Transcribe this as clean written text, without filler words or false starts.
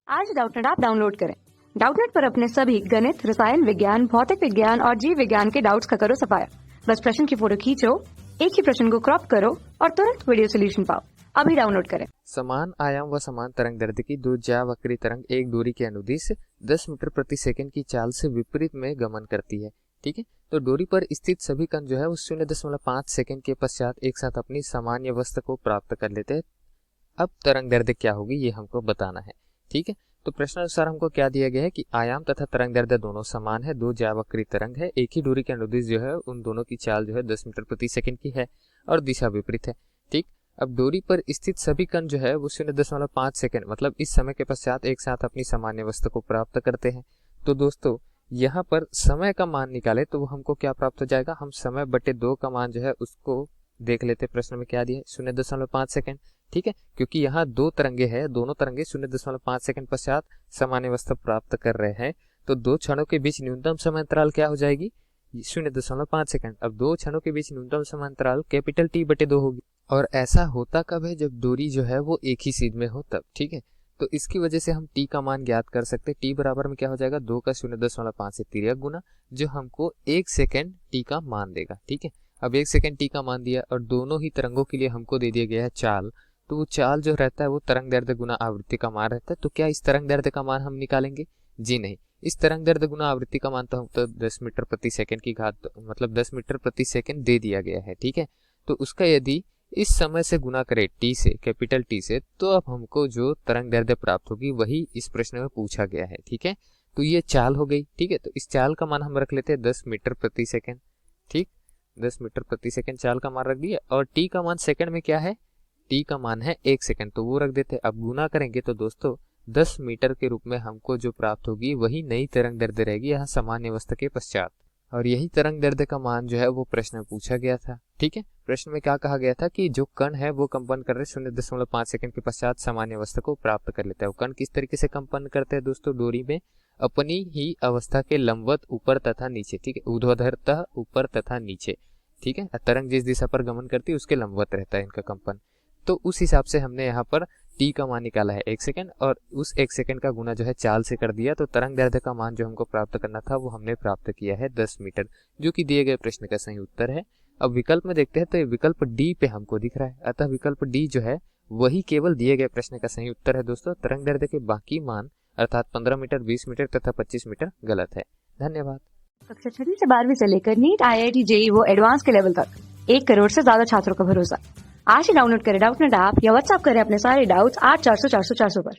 आज Doubtnut app download करें। Doubtnut पर अपने सभी गणित, रसायन विज्ञान, भौतिक विज्ञान और जीव विज्ञान के डाउट्स का करो सफाया। बस प्रश्न की फोटो खींचो, एक ही प्रश्न को क्रॉप करो और तुरंत वीडियो सोल्यूशन पाओ। अभी डाउनलोड करें। समान आयाम व समान तरंग दैर्ध्य की दो ज्यावक्री तरंग एक दूरी के अनुदिश 10 मीटर प्रति सेकंड की चाल से विपरीत में गमन करती है। ठीक है, तो डोरी पर स्थित सभी कण जो है वो 0.5 सेकंड के पश्चात एक साथ अपनी सामान्य अवस्था को प्राप्त कर लेते हैं। अब तरंग दैर्ध्य क्या होगी ये हमको बताना है। ठीक है, तो प्रश्नानुसार हमको क्या दिया गया है कि आयाम तथा तरंग दैर्ध्य दोनों समान है, दो ज्यावक्री तरंग है, एक ही दूरी के अनुदिश जो है उन दोनों की चाल जो है 10 मीटर प्रति सेकंड की है और दिशा विपरीत है। ठीक, अब डोरी पर स्थित सभी कण जो है वो 0.5 सेकंड मतलब इस समय के पश्चात एक साथ अपनी सामान्य अवस्था को प्राप्त करते हैं। तो दोस्तों यहाँ पर समय का मान निकाले तो वो हमको क्या प्राप्त हो जाएगा, हम समय बटे 2 का मान जो है उसको देख लेते। प्रश्न में क्या दिया है 0.5 सेकंड। ठीक है, क्योंकि यहाँ दो तरंगे हैं, दोनों तरंगे 0.5 सेकंड पश्चात सामान्य अवस्था प्राप्त कर रहे हैं, तो दो क्षणों के बीच न्यूनतम समय अंतराल क्या हो जाएगी 0.5 सेकंड। अब दो क्षणों के बीच न्यूनतम समय अंतराल कैपिटल T बटे 2 होगी। और ऐसा होता कब है, जब डोरी जो है वो एक ही सीध में हो तब। ठीक है, तो इसकी वजह से हम T का मान ज्ञात कर सकते हैं। T बराबर में क्या हो जाएगा 2 का 0.5 से तिर्यक गुना, जो हमको 1 सेकेंड T का मान देगा। ठीक है, अब 1 सेकेंड T का मान दिया और दोनों ही तरंगों के लिए हमको दे दिया गया है चाल, तो वो चाल जो रहता है वो तरंग दैर्ध्य गुना आवृत्ति का मान रहता है। तो क्या इस तरंग दैर्ध्य का मान हम निकालेंगे? जी नहीं, इस तरंग दैर्ध्य गुना आवृत्ति का मान तो हमको 10 मीटर प्रति सेकंड की घात मतलब 10 मीटर प्रति सेकंड दे दिया गया है। ठीक है, तो उसका यदि इस समय से गुना करें T से, कैपिटल T से, तो अब हमको जो तरंग दैर्ध्य प्राप्त होगी वही इस प्रश्न में पूछा गया है। ठीक है, तो ये चाल हो गई। ठीक है, तो इस चाल का मान हम रख लेते हैं 10 मीटर प्रति सेकंड। ठीक, 10 मीटर प्रति सेकंड चाल का मान रख दिया और T का मान सेकंड में क्या है, T का मान है 1 सेकंड, तो वो रख देते हैं। अब गुना करेंगे तो दोस्तों 10 मीटर के रूप में हमको जो प्राप्त होगी वही नई तरंग दैर्ध्य रहेगी यहाँ सामान्य अवस्था के पश्चात, और यही तरंग दैर्ध्य का मान जो है वो प्रश्न में पूछा गया था। ठीक है, प्रश्न में क्या कहा गया था कि जो कण है वो कंपन कर रहे 0.5 सेकंड के पश्चात सामान्य अवस्था को प्राप्त कर लेता है। वो कण किस तरीके से कंपन करते हैं दोस्तों, डोरी में अपनी ही अवस्था के लंबवत ऊपर तथा नीचे। ठीक है, ऊर्ध्वाधरतः ऊपर तथा नीचे। ठीक है, तरंग जिस दिशा पर गमन करती है उसके लंबवत रहता है इनका कंपन। तो उस हिसाब से हमने यहाँ पर T का मान निकाला है 1 सेकंड और उस 1 सेकंड का गुना जो है चाल से कर दिया, तो तरंग दैर्ध्य का मान जो हमको प्राप्त करना था वो हमने प्राप्त किया है 10 मीटर, जो कि दिए गए प्रश्न का सही उत्तर है। अब विकल्प में देखते हैं तो विकल्प D पे हमको दिख रहा है, अतः विकल्प D जो है वही केवल दिए गए प्रश्न का सही उत्तर है। दोस्तों तरंग दैर्ध्य के बाकी मान अर्थात 15 मीटर, 20 मीटर तथा 25 मीटर गलत है। धन्यवाद। कक्षा 6 से 12वीं से लेकर नीट, IIT, JEE वो एडवांस के लेवल तक 1 करोड़ से ज्यादा छात्रों का भरोसा। आज ही डाउनलोड करें डाउटनेट ऐप या व्हाट्सएप करें अपने सारे डाउट्स 8400 400 400 पर।